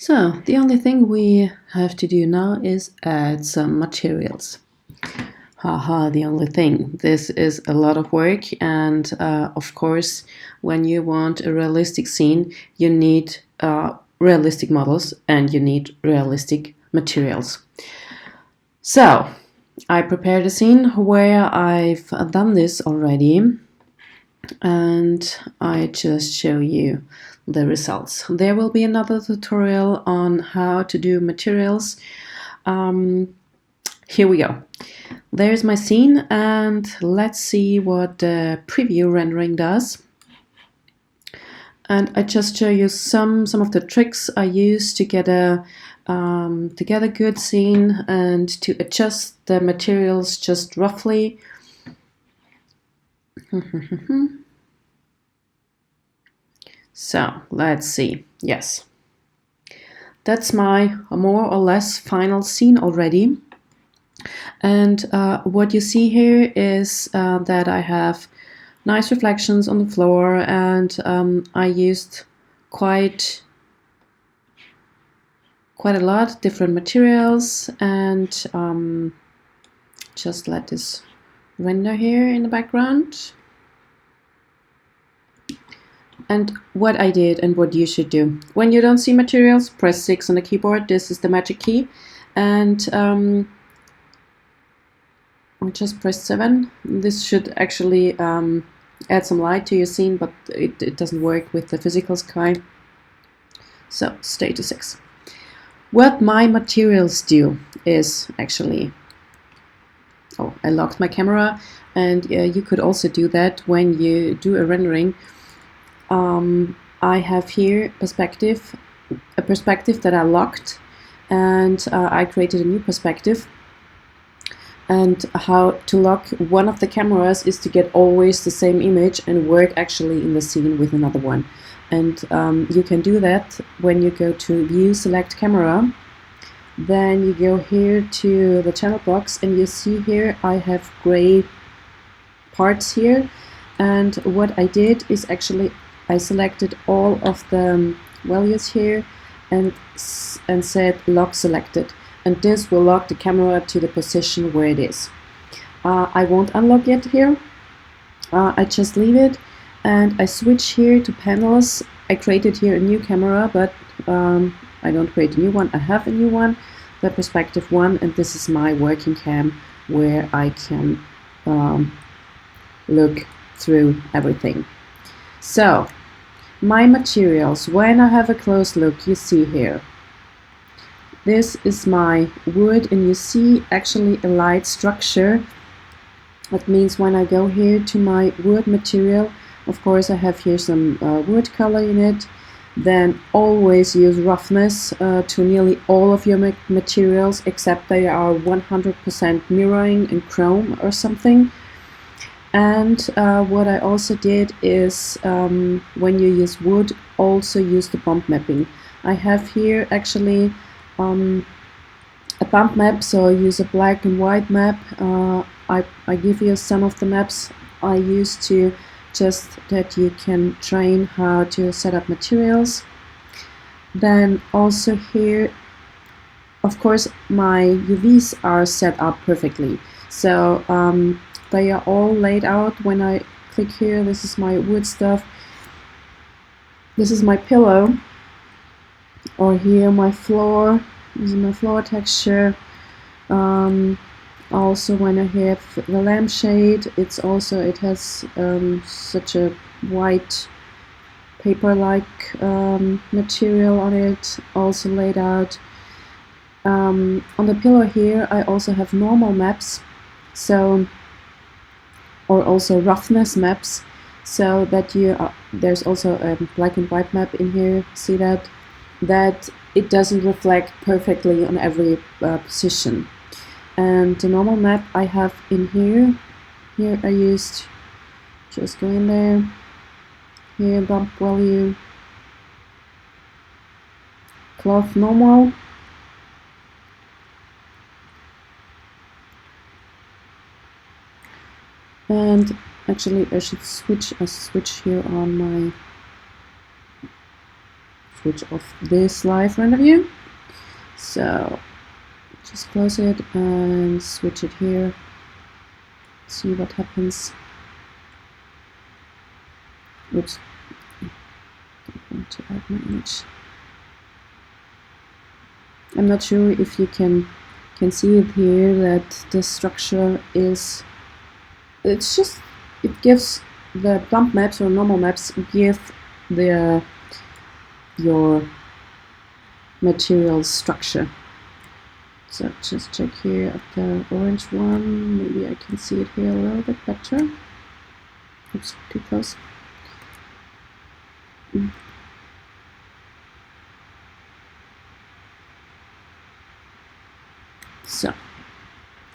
So the only thing we have to do now is add some materials. Haha, the only thing. This is a lot of work, and of course, when you want a realistic scene, you need realistic models and you need realistic materials. So I prepared a scene where I've done this already, and I just show you the results. There will be another tutorial on how to do materials. Here we go. There's my scene, and let's see what the preview rendering does. And I just show you some of the tricks I use to get a good scene and to adjust the materials just roughly. So let's see. Yes, that's my more or less final scene already. And what you see here is that I have nice reflections on the floor, and I used quite a lot different materials, and just let this render here in the background. And what I did and what you should do. When you don't see materials, press 6 on the keyboard. This is the magic key. And I just pressed 7. This should actually add some light to your scene, but it doesn't work with the physical sky. So stay to 6. What my materials do is actually... Oh, I locked my camera, and you could also do that when you do a rendering. I have here a perspective that I locked, and I created a new perspective. And how to lock one of the cameras is to get always the same image and work actually in the scene with another one. And you can do that when you go to View, Select Camera. Then you go here to the channel box, and you see here I have gray parts here. And what I did is actually I selected all of the values here and said lock selected. And this will lock the camera to the position where it is. I won't unlock it here. I just leave it, and I switch here to panels. I created here a new camera, but I don't create a new one. I have a new one, the perspective one, and this is my working cam where I can look through everything. So my materials, when I have a close look, you see here. This is my wood, and you see actually a light structure. That means when I go here to my wood material, of course I have here some wood color in it. Then always use roughness to nearly all of your materials, except they are 100% mirroring and chrome or something. And what I also did is when you use wood, also use the bump mapping. I have here actually a bump map, so I use a black and white map. I give you some of the maps I use to just that you can train how to set up materials. Then also here, of course, my UVs are set up perfectly. So they are all laid out. When I click here, this is my wood stuff. This is my pillow. Or here my floor. This is my floor texture. Also when I have the lampshade, it has such a white paper-like material on it, also laid out. On the pillow here I also have normal maps, or also roughness maps, so that there's also a black and white map in here. See that it doesn't reflect perfectly on every position. And the normal map I have in here I used, just go in there, here bump value, cloth normal, and actually I should switch here on my switch off this live render view. So just close it and switch it here. See what happens. Oops. Don't want to add my image. I'm not sure if you can see it here that the structure is, it's just, it gives the bump maps or normal maps give your material structure. So just check here at the orange one. Maybe I can see it here a little bit better. Oops, too close. So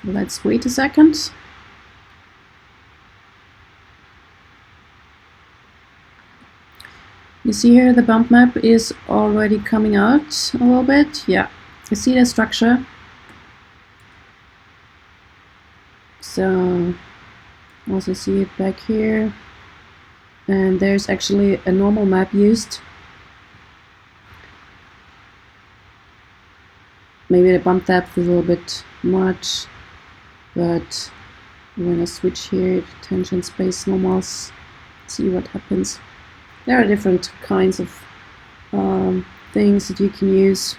let's wait a second. You see here the bump map is already coming out a little bit. Yeah, you see the structure. So also see it back here. And there's actually a normal map used. Maybe the bump depth is a little bit much, but when I switch here to tension space normals, see what happens. There are different kinds of things that you can use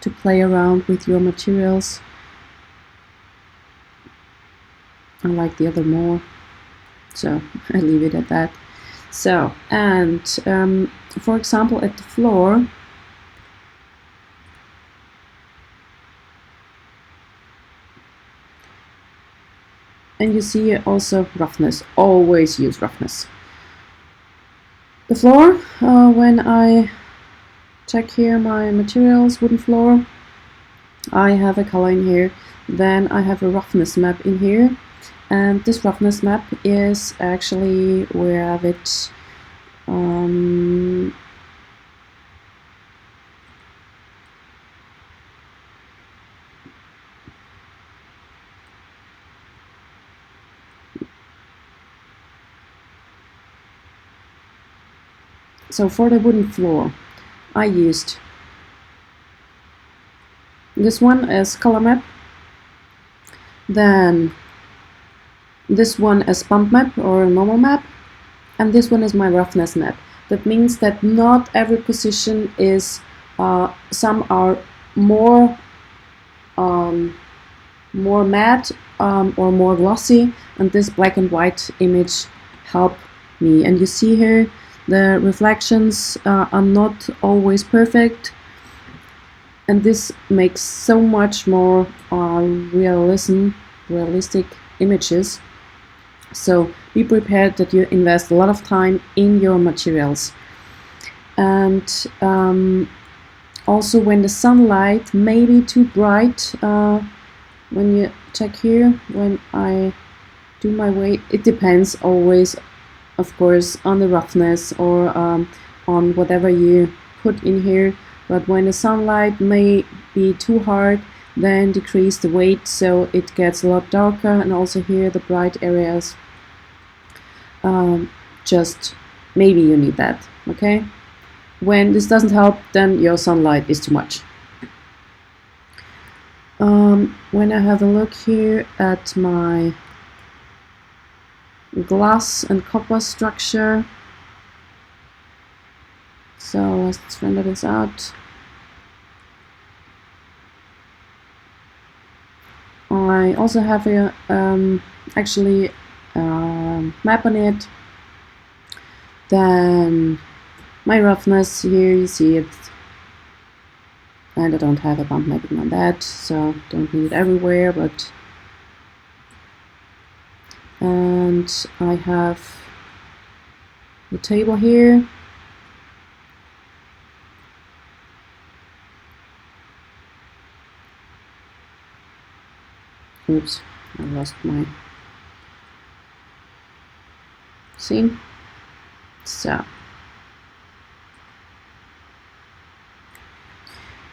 to play around with your materials. I like the other more, so I leave it at that. So, and for example, at the floor, and you see also roughness. Always use roughness. The floor, when I check here my materials, wooden floor, I have a color in here, then I have a roughness map in here, and this roughness map is actually where I have it so for the wooden floor, I used this one as color map, then this one as bump map or normal map, and this one is my roughness map. That means that not every position is, some are more matte or more glossy, and this black and white image help me. And you see here the reflections are not always perfect, and this makes so much more realistic images. So be prepared that you invest a lot of time in your materials. And also when the sunlight may be too bright, when you check here, when I do my weight, it depends always, of course, on the roughness or on whatever you put in here. But when the sunlight may be too hard, then decrease the weight so it gets a lot darker. And also here the bright areas, just maybe you need that, okay? When this doesn't help, then your sunlight is too much. When I have a look here at my glass and copper structure, so let's render this out. I also have a actually map on it. Then my roughness here, you see it, and I don't have a bump mapping on that, so don't need it everywhere. But and I have the table here. Oops, I lost my scene. So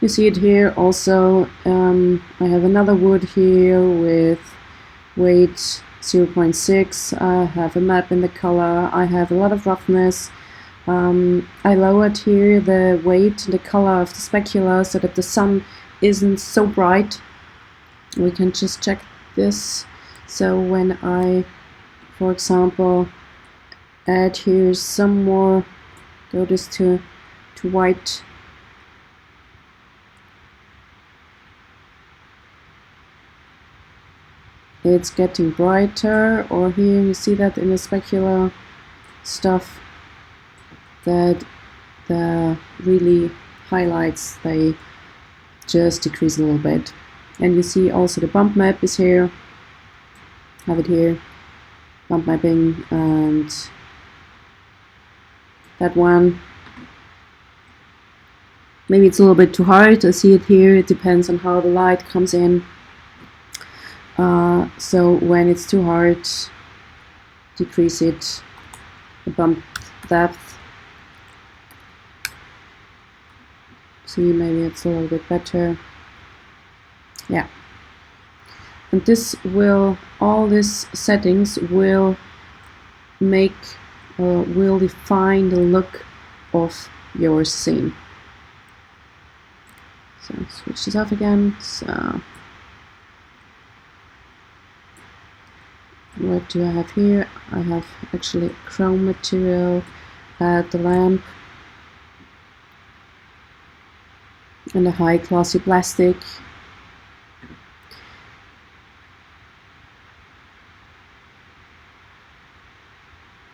you see it here also. I have another wood here with weight 0.6. I have a map in the color. I have a lot of roughness. I lowered here the weight and the color of the specula so that the sun isn't so bright. We can just check this. So when I, for example, add here some more, go this to white, it's getting brighter. Or here you see that in the specular stuff that the really highlights, they just decrease a little bit. And you see also the bump map is here, have it here, bump mapping, and that one, maybe it's a little bit too hard. I see it here, it depends on how the light comes in. So when it's too hard, decrease it, the bump depth. See, maybe it's a little bit better. Yeah. And this will, all these settings will make, will define the look of your scene. So switch this off again. So what do I have here? I have actually chrome material at the lamp and a high glossy plastic.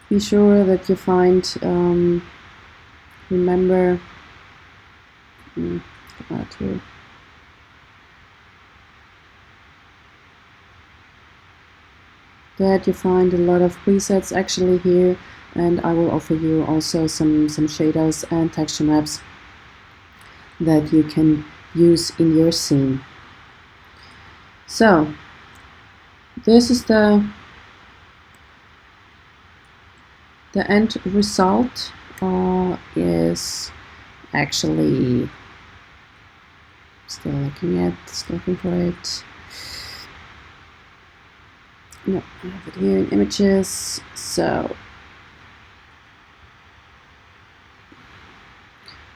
Be sure that you find, remember, out here. That you find a lot of presets actually here, and I will offer you also some shaders and texture maps that you can use in your scene. So this is the end result. Is actually still looking for it. No, I have it here in images. So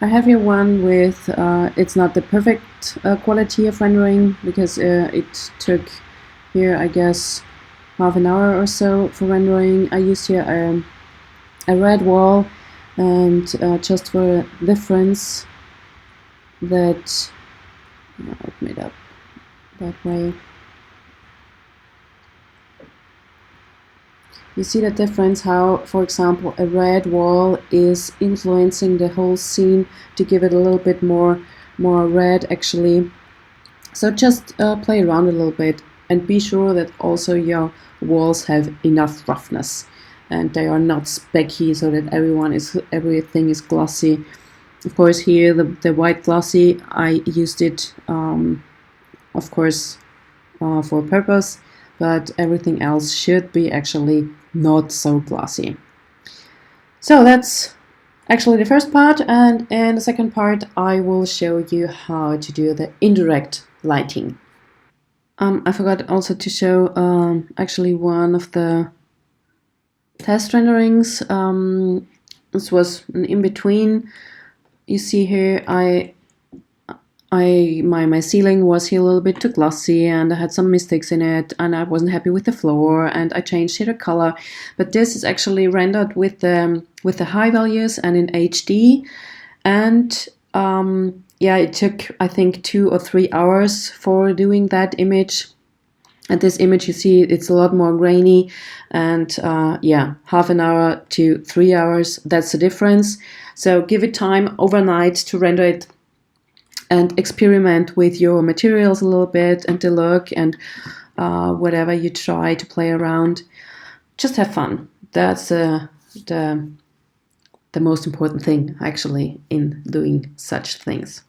I have here one with, it's not the perfect quality of rendering, because it took here, I guess, half an hour or so for rendering. I used here a red wall, and just for difference that, it made up that way. You see the difference how, for example, a red wall is influencing the whole scene to give it a little bit more red actually. So just play around a little bit, and be sure that also your walls have enough roughness and they are not specky so that everything is glossy. Of course here the white glossy, I used it of course for a purpose, but everything else should be actually not so glossy. So that's actually the first part, and in the second part I will show you how to do the indirect lighting. I forgot also to show actually one of the test renderings. This was an in-between. You see here my ceiling was here a little bit too glossy, and I had some mistakes in it, and I wasn't happy with the floor, and I changed here the color. But this is actually rendered with the high values and in HD, and yeah, it took I think 2 or 3 hours for doing that image. And this image, you see, it's a lot more grainy, and yeah, half an hour to 3 hours, that's the difference. So give it time overnight to render it, and experiment with your materials a little bit, and the look, and whatever you try to play around. Just have fun. That's the most important thing actually in doing such things.